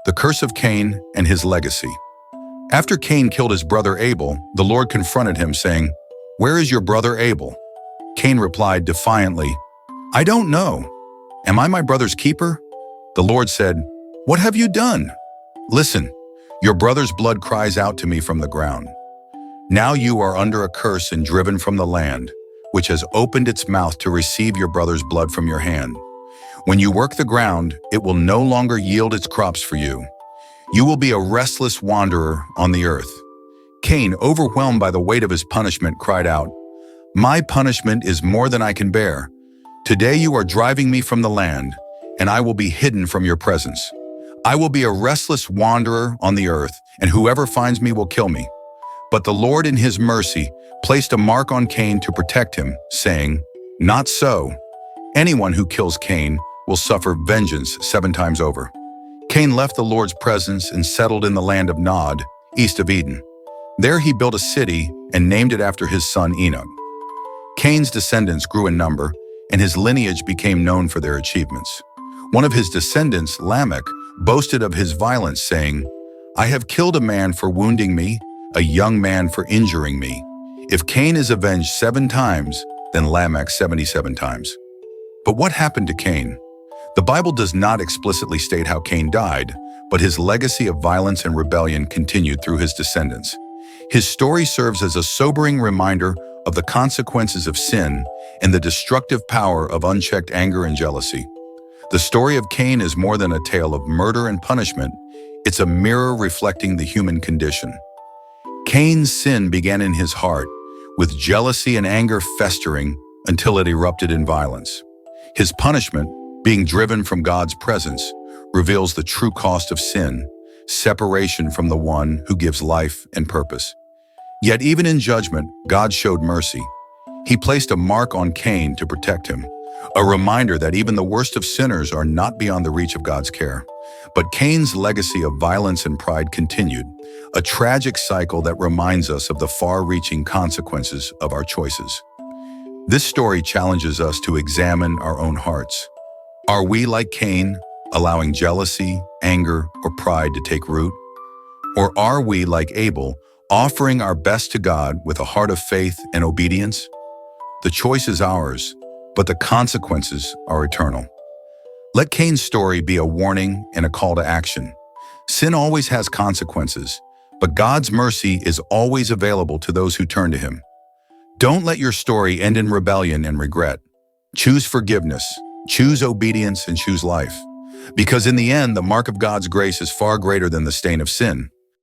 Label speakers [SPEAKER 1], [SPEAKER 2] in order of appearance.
[SPEAKER 1] The curse of Cain and his legacy. After Cain killed his brother Abel, the Lord confronted him, saying, "Where is your brother Abel?" Cain replied defiantly, "I don't know. Am I my brother's keeper?" The Lord said, "What have you done? Listen, your brother's blood cries out to me from the ground. Now you are under a curse and driven from the land, which has opened its mouth to receive your brother's blood from your hand. When you work the ground, it will no longer yield its crops for you. You will be a restless wanderer on the earth." Cain, overwhelmed by the weight of his punishment, cried out, "My punishment is more than I can bear. Today you are driving me from the land, and I will be hidden from your presence. I will be a restless wanderer on the earth, and whoever finds me will kill me." But the Lord in his mercy placed a mark on Cain to protect him, saying, "Not so. Anyone who kills Cain will suffer vengeance 7 times over." Cain left the Lord's presence and settled in the land of Nod, east of Eden. There he built a city and named it after his son Enoch. Cain's descendants grew in number, and his lineage became known for their achievements. One of his descendants, Lamech, boasted of his violence, saying, "I have killed a man for wounding me, a young man for injuring me. If Cain is avenged 7 times, then Lamech 77 times." But what happened to Cain? The Bible does not explicitly state how Cain died, but his legacy of violence and rebellion continued through his descendants. His story serves as a sobering reminder of the consequences of sin and the destructive power of unchecked anger and jealousy. The story of Cain is more than a tale of murder and punishment. It's a mirror reflecting the human condition. Cain's sin began in his heart, with jealousy and anger festering until it erupted in violence. His punishment, being driven from God's presence, reveals the true cost of sin, separation from the one who gives life and purpose. Yet even in judgment, God showed mercy. He placed a mark on Cain to protect him, a reminder that even the worst of sinners are not beyond the reach of God's care. But Cain's legacy of violence and pride continued, a tragic cycle that reminds us of the far-reaching consequences of our choices. This story challenges us to examine our own hearts. Are we like Cain, allowing jealousy, anger, or pride to take root? Or are we like Abel, offering our best to God with a heart of faith and obedience? The choice is ours, but the consequences are eternal. Let Cain's story be a warning and a call to action. Sin always has consequences, but God's mercy is always available to those who turn to Him. Don't let your story end in rebellion and regret. Choose forgiveness, choose obedience, and choose life. Because in the end, the mark of God's grace is far greater than the stain of sin.